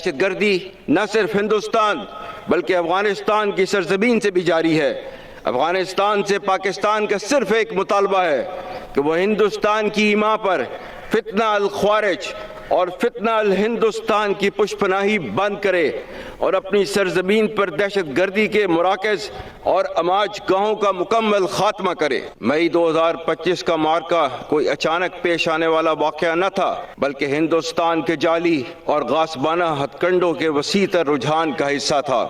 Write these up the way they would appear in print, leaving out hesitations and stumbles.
دہشت گردی نہ صرف ہندوستان بلکہ افغانستان کی سرزمین سے بھی جاری ہے۔ افغانستان سے پاکستان کا صرف ایک مطالبہ ہے کہ وہ ہندوستان کی ایما پر فتنہ الخوارج اور فتنہ الہندوستان کی پشپناہی بند کرے اور اپنی سرزمین پر دہشت گردی کے مراکز اور اماج گاہوں کا مکمل خاتمہ کرے۔ مئی 2025 کا معرکہ کوئی اچانک پیش آنے والا واقعہ نہ تھا بلکہ ہندوستان کے جعلی اور غاصبانہ ہتھ کنڈوں کے وسیع تر رجحان کا حصہ تھا۔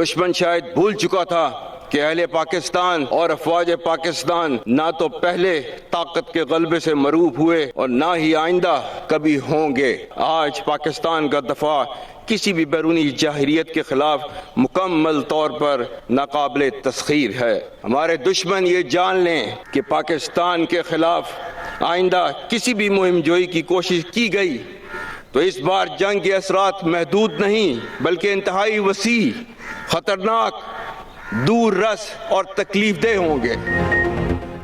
دشمن شاید بھول چکا تھا کہ اہل پاکستان اور افواج پاکستان نہ تو پہلے طاقت کے غلبے سے مروب ہوئے اور نہ ہی آئندہ کبھی ہوں گے۔ آج پاکستان کا دفاع کسی بھی بیرونی جاہریت کے خلاف مکمل طور پر ناقابل تسخیر ہے۔ ہمارے دشمن یہ جان لیں کہ پاکستان کے خلاف آئندہ کسی بھی مہم جوئی کی کوشش کی گئی تو اس بار جنگ کے اثرات محدود نہیں بلکہ انتہائی وسیع، خطرناک، دور رس اور تکلیف دہ ہوں گے۔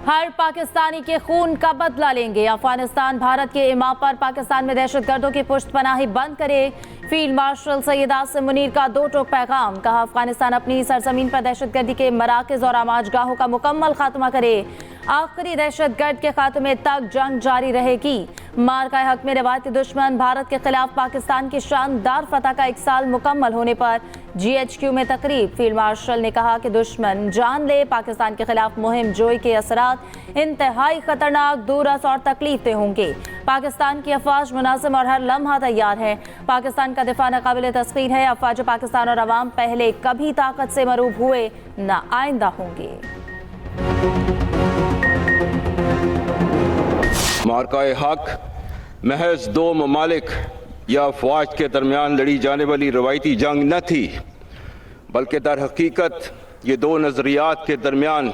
ہر پاکستانی کے خون کا بدلہ لیں گے۔ افغانستان بھارت کے ایما پر پاکستان میں دہشت گردوں کی پشت پناہی بند کرے۔ فیلڈ مارشل سید عاصم منیر کا دو ٹوک پیغام۔ کہا افغانستان اپنی سرزمین پر دہشت گردی کے مراکز اور آماج گاہوں کا مکمل خاتمہ کرے۔ آخری دہشت گرد کے خاتمے تک جنگ جاری رہے گی۔ معرکہ حق میں روایتی دشمن بھارت کے خلاف پاکستان کی شاندار فتح کا 1 سال مکمل ہونے پر GHQ میں تقریب۔ فیلڈ مارشل نے کہا کہ دشمن جان لے پاکستان کے خلاف مہم جوئی کے اثرات انتہائی خطرناک، دورس اور تکلیف دہ ہوں گے۔ پاکستان کی افواج منظم اور ہر لمحہ تیار ہے۔ پاکستان کا دفاع ناقابل تسخیر ہے۔ افواج پاکستان اور عوام پہلے کبھی طاقت سے مروب ہوئے نہ آئندہ ہوں گے۔ معرکہ حق محض 2 ممالک یا افواج کے درمیان لڑی جانے والی روایتی جنگ نہ تھی بلکہ در حقیقت یہ 2 نظریات کے درمیان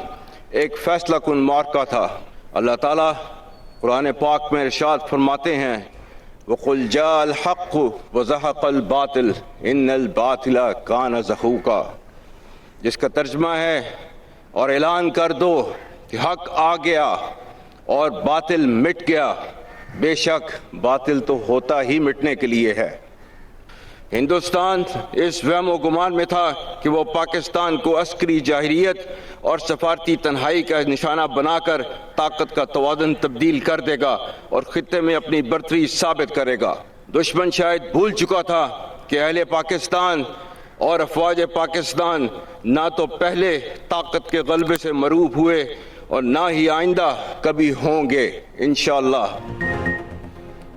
ایک فیصلہ کن معرکہ تھا۔ اللہ تعالیٰ قرآن پاک میں ارشاد فرماتے ہیں وَقُلْ جَاءَ الْحَقُّ وَزَهَقَ الْبَاطِلُ إِنَّ الْبَاطِلَ كَانَ زَهُوقًا، جس کا ترجمہ ہے اور اعلان کر دو کہ حق آ گیا اور باطل مٹ گیا، بے شک باطل تو ہوتا ہی مٹنے کے لیے ہے۔ ہندوستان اس وہم و گمان میں تھا کہ وہ پاکستان کو عسکری جاہریت اور سفارتی تنہائی کا نشانہ بنا کر طاقت کا توازن تبدیل کر دے گا اور خطے میں اپنی برتری ثابت کرے گا۔ دشمن شاید بھول چکا تھا کہ اہل پاکستان اور افواج پاکستان نہ تو پہلے طاقت کے غلبے سے مروب ہوئے اور نہ ہی آئندہ کبھی ہوں گے انشاءاللہ۔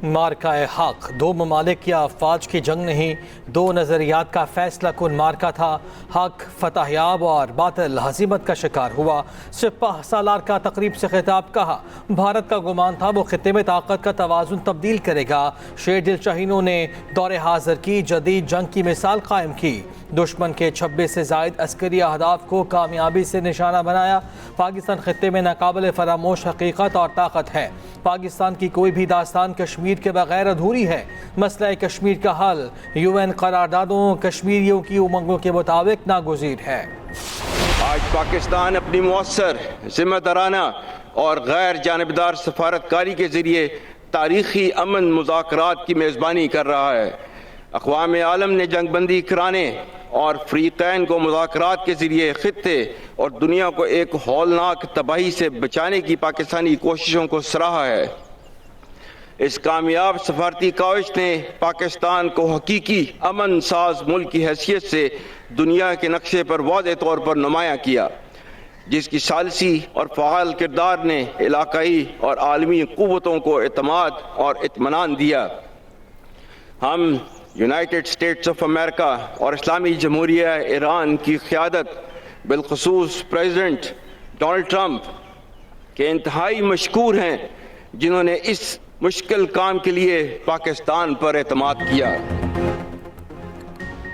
معرکہ حق 2 ممالک یا افواج کی جنگ نہیں، 2 نظریات کا فیصلہ کن معرکہ تھا۔ حق فتح یاب اور باطل ہزیمت کا شکار ہوا۔ سپاہ سالار کا تقریب سے خطاب۔ کہا بھارت کا گمان تھا وہ خطے میں طاقت کا توازن تبدیل کرے گا۔ شیر دل شاہینوں نے دور حاضر کی جدید جنگ کی مثال قائم کی۔ دشمن کے 26 سے زائد عسکری اہداف کو کامیابی سے نشانہ بنایا۔ پاکستان خطے میں ناقابل فراموش حقیقت اور طاقت ہے۔ پاکستان کی کوئی بھی داستان کشمیر کے بغیر ادھوری ہے۔ مسئلہ کشمیر کا حل UN قراردادوں کشمیریوں کی امنگوں کے مطابق ناگزیر ہے۔ آج پاکستان اپنی مؤثر، ذمہ دارانہ اور غیر جانبدار سفارتکاری کے ذریعے تاریخی امن مذاکرات کی میزبانی کر رہا ہے۔ اقوام عالم نے جنگ بندی کرانے اور فریقین کو مذاکرات کے ذریعے خطے اور دنیا کو ایک ہولناک تباہی سے بچانے کی پاکستانی کوششوں کو سراہا ہے۔ اس کامیاب سفارتی کاوش نے پاکستان کو حقیقی امن ساز ملک کی حیثیت سے دنیا کے نقشے پر واضح طور پر نمایاں کیا، جس کی ثالثی اور فعال کردار نے علاقائی اور عالمی قوتوں کو اعتماد اور اطمینان دیا۔ ہم یونائٹڈ اسٹیٹس آف امریکہ اور اسلامی جمہوریہ ایران کی قیادت، بالخصوص پریزیڈنٹ ڈونلڈ ٹرمپ کے انتہائی مشکور ہیں، جنہوں نے اس مشکل کام کے لیے پاکستان پر اعتماد کیا۔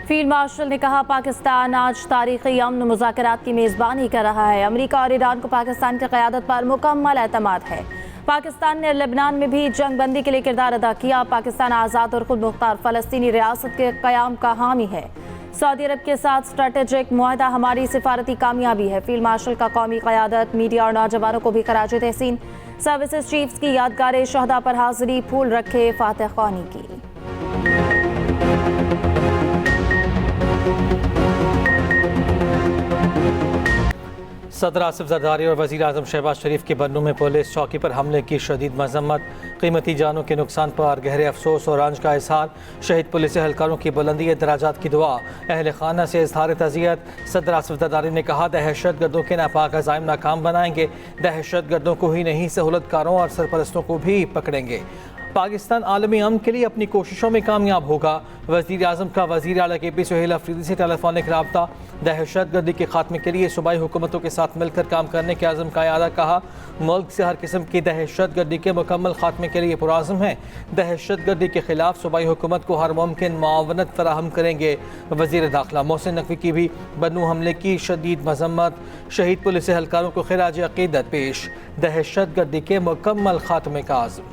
فیلڈ مارشل نے کہا پاکستان آج تاریخی امن مذاکرات کی میزبانی کر رہا ہے۔ امریکہ اور ایران کو پاکستان کی قیادت پر مکمل اعتماد ہے۔ پاکستان نے لبنان میں بھی جنگ بندی کے لیے کردار ادا کیا۔ پاکستان آزاد اور خود مختار فلسطینی ریاست کے قیام کا حامی ہے۔ سعودی عرب کے ساتھ اسٹریٹجک معاہدہ ہماری سفارتی کامیابی ہے۔ فیلڈ مارشل کا قومی قیادت، میڈیا اور نوجوانوں کو بھی خراج تحسین۔ سروسز چیفز کی یادگار شہداء پر حاضری، پھول رکھے، فاتح خوانی کی۔ صدر آصف زرداری اور وزیر اعظم شہباز شریف کی بنوں میں پولیس چوکی پر حملے کی شدید مذمت، قیمتی جانوں کے نقصان پر گہرے افسوس اور رنج کا اظہار، شہید پولیس اہلکاروں کی بلندی دراجات کی دعا، اہل خانہ سے اظہار تعزیت۔ صدر آصف زرداری نے کہا دہشت گردوں کے ناپاک عزائم ناکام بنائیں گے، دہشت گردوں کو ہی نہیں سہولت کاروں اور سرپرستوں کو بھی پکڑیں گے۔ پاکستان عالمی امن کے لیے اپنی کوششوں میں کامیاب ہوگا۔ وزیر اعظم کا وزیر اعلیٰ کے پی سہیل افریدی سے ٹیلی فونک رابطہ، دہشت گردی کے خاتمے کے لیے صوبائی حکومتوں کے ساتھ مل کر کام کرنے کے عزم کا اعادہ کہا۔ ملک سے ہر قسم کی دہشت گردی کے مکمل خاتمے کے لیے پرعزم ہیں، دہشت گردی کے خلاف صوبائی حکومت کو ہر ممکن معاونت فراہم کریں گے۔ وزیر داخلہ محسن نقوی کی بھی بنوں حملے کی شدید مذمت، شہید پولیس اہلکاروں کو خراج عقیدت پیش، دہشت گردی کے مکمل خاتمے کا عزم۔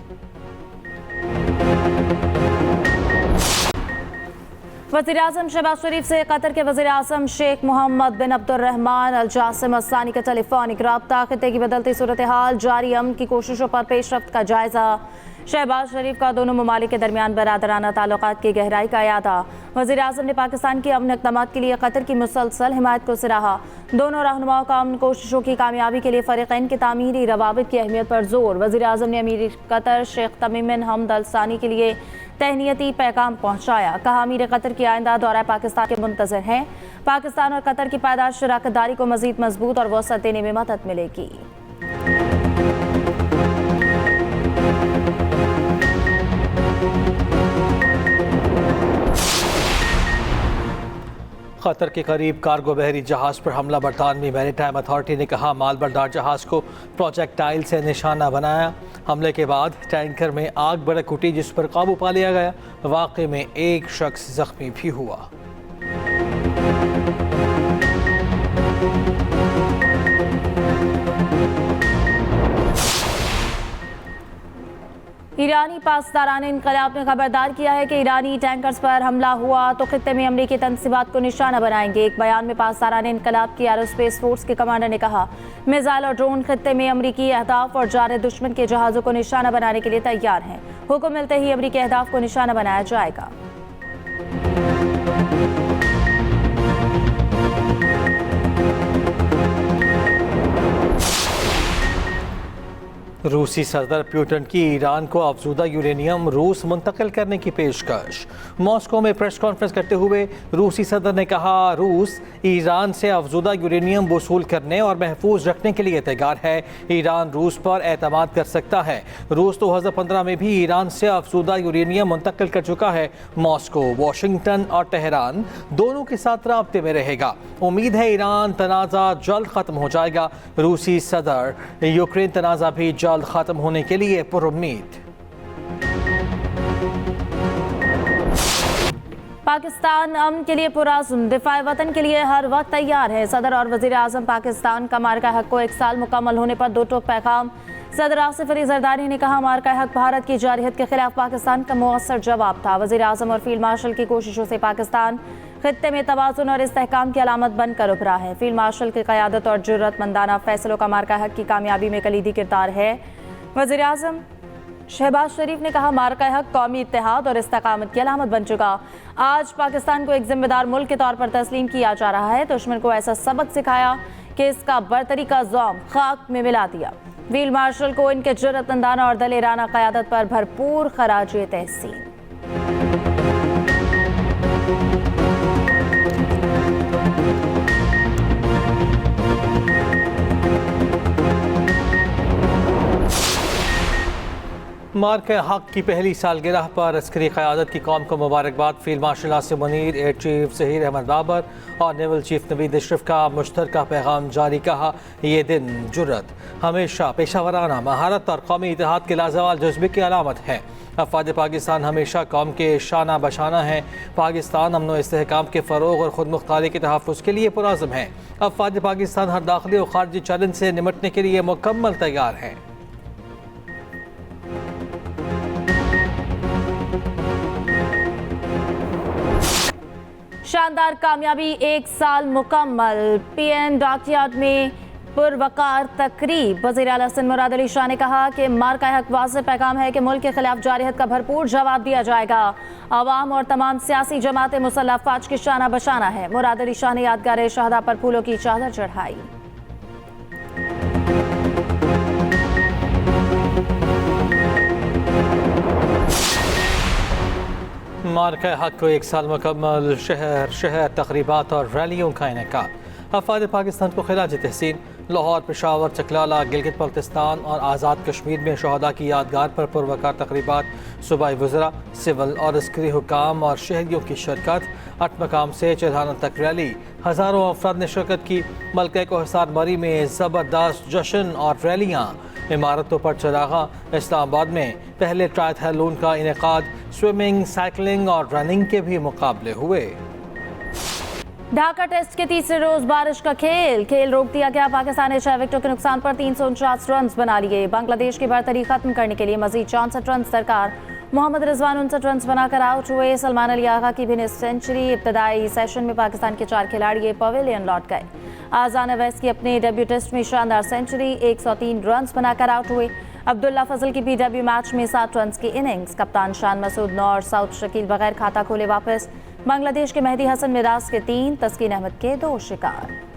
وزیر اعظم شہباز شریف سے قطر کے وزیر اعظم شیخ محمد بن عبد الرحمن الجاسم الثانی کا ٹیلی فونک رابطہ، خطے کی بدلتی صورتحال، جاری امن کی کوششوں پر پیش رفت کا جائزہ۔ شہباز شریف کا دونوں ممالک کے درمیان برادرانہ تعلقات کی گہرائی کا اعادہ۔ وزیر اعظم نے پاکستان کی امن اقدامات کے لیے قطر کی مسلسل حمایت کو سراہا۔ دونوں رہنماؤں کا امن کوششوں کی کامیابی کے لیے فریقین کے تعمیری روابط کی اہمیت پر زور۔ وزیر اعظم نے امیر قطر شیخ تمیم بن حمد ال ثانی کے لیے تہنیتی پیغام پہنچایا، کہا امیر قطر کی آئندہ دورہ پاکستان کے منتظر ہیں، پاکستان اور قطر کی پائیدار شراکت داری کو مزید مضبوط اور وسعت دینے میں مدد ملے گی۔ قطر کے قریب کارگو بحری جہاز پر حملہ، برطانوی میری ٹائم اتھارٹی نے کہا مال بردار جہاز کو پروجیکٹائل سے نشانہ بنایا۔ حملے کے بعد ٹینکر میں آگ بھڑک اٹھی جس پر قابو پا لیا گیا، واقعے میں ایک شخص زخمی بھی ہوا۔ ایرانی پاسداران انقلاب نے خبردار کیا ہے کہ ایرانی ٹینکرز پر حملہ ہوا تو خطے میں امریکی تنصیبات کو نشانہ بنائیں گے۔ ایک بیان میں پاسداران انقلاب کی ایرو اسپیس فورس کے کمانڈر نے کہا میزائل اور ڈرون خطے میں امریکی اہداف اور جار دشمن کے جہازوں کو نشانہ بنانے کے لیے تیار ہیں، حکم ملتے ہی امریکی اہداف کو نشانہ بنایا جائے گا۔ روسی صدر پیوٹن کی ایران کو افزودہ یورینیم روس منتقل کرنے کی پیشکش۔ ماسکو میں پریس کانفرنس کرتے ہوئے روسی صدر نے کہا روس ایران سے افزودہ یورینیم وصول کرنے اور محفوظ رکھنے کے لیے تیار ہے، ایران روس پر اعتماد کر سکتا ہے۔ روس 2015 میں بھی ایران سے افزودہ یورینیم منتقل کر چکا ہے۔ ماسکو، واشنگٹن اور تہران دونوں کے ساتھ رابطے میں رہے گا۔ امید ہے ایران تنازع جلد ختم ہو جائے گا۔ روسی صدر یوکرین تنازع بھی جلد ختم ہونے کے لیے پر امید۔ پاکستان امن کے لیے پرعزم، دفاع وطن کے لیے ہر وقت تیار ہے۔ صدر اور وزیر اعظم پاکستان کا مارکہ حق کو 1 سال مکمل ہونے پر دو ٹوک پیغام۔ صدر آصف علی زرداری نے کہا مارکہ حق بھارت کی جارحیت کے خلاف پاکستان کا مؤثر جواب تھا۔ وزیر اعظم اور فیلڈ مارشل کی کوششوں سے پاکستان خطے میں توازن اور استحکام کی علامت بن کر ابھرا ہے۔ فیلڈ مارشل کی قیادت اور جرأت مندانہ فیصلوں کا مارکہ حق کی کامیابی میں کلیدی کردار ہے۔ وزیر اعظم شہباز شریف نے کہا مارکہ حق قومی اتحاد اور استقامت کی علامت بن چکا۔ آج پاکستان کو ایک ذمہ دار ملک کے طور پر تسلیم کیا جا رہا ہے، دشمن کو ایسا سبق سکھایا کہ اس کا برتری کا زوم خاک میں ملا دیا۔ فیلڈ مارشل کو ان کے جرأت مندانہ اور دلیرانہ قیادت پر بھرپور خراج تحسین۔ مارکہ حق کی پہلی سالگرہ پر عسکری قیادت کی قوم کو مبارکباد۔ Field marshal Asim Munir, air chief Zaheer Ahmed Babar اور نیول چیف نوید اشرف کا مشترکہ پیغام جاری، کہا یہ دن جرأت، ہمیشہ پیشہ ورانہ مہارت اور قومی اتحاد کے لازوال جذبے کی علامت ہے۔ افواج پاکستان ہمیشہ قوم کے شانہ بشانہ ہیں۔ پاکستان امن و استحکام کے فروغ اور خود مختاری کے تحفظ کے لیے پرعزم ہے۔ افواج پاکستان ہر داخلی اور خارجی چیلنج سے نمٹنے کے لیے مکمل تیار ہیں۔ شاندار کامیابی، 1 سال مکمل۔ پی این ڈاک یارڈ میں پروقار تقریب۔ وزیر اعلیٰ سندھ مراد علی شاہ نے کہا کہ مارکہ حق واضح پیغام ہے کہ ملک کے خلاف جارحیت کا بھرپور جواب دیا جائے گا۔ عوام اور تمام سیاسی جماعتیں مسلح افواج کی شانہ بشانہ ہے۔ مراد علی شاہ نے یادگار شہداء پر پھولوں کی چادر چڑھائی۔ مارکہ حق کو 1 سال مکمل، شہر شہر تقریبات اور ریلیوں کا انعقاد۔ افواج پاکستان کو خراج تحسین۔ لاہور، پشاور، چکلالہ، گلگت بلتستان اور آزاد کشمیر میں شہداء کی یادگار پر پروقار تقریبات، صوبائی وزراء، سول اور عسکری حکام اور شہریوں کی شرکت۔ 8 مقام سے چرہانہ تک ریلی، ہزاروں افراد نے شرکت کی۔ ملکہ کوہسار مری میں زبردست جشن اور ریلیاں، عمارتوں پر چراغاں۔ اسلام آباد میں پہلے ٹرائتھلون کا انعقاد، سوئمنگ، سائیکلنگ اور رننگ کے بھی مقابلے ہوئے۔ ڈھاکہ ٹیسٹ کے تیسرے روز بارش کا کھیل روک دیا گیا۔ پاکستان نے 6 وکٹوں کے نقصان پر 349 رنز بنا لیے۔ بنگلہ دیش کی برتری ختم کرنے کے لیے مزید 64 رنز درکار۔ محمد رضوان 59 رنز بنا کر آؤٹ ہوئے۔ سلمان علی آغا کی بھی نصف سنچری۔ ابتدائی سیشن میں پاکستان کے 4 کھلاڑی پویلین لوٹ گئے۔ آزان اویس کی اپنے ڈیبیو ٹیسٹ میں شاندار سنچری، 103 رنز بنا کر آؤٹ ہوئے۔ عبداللہ فضل کی بھی ڈیبیو میچ میں 7 رنز کی اننگز۔ کپتان شان مسعود نو اور سعود شکیل بغیر کھاتا کھولے واپس۔ بنگلہ دیش کے مہدی حسن مراز کے 3، تسکین احمد کے 2 شکار۔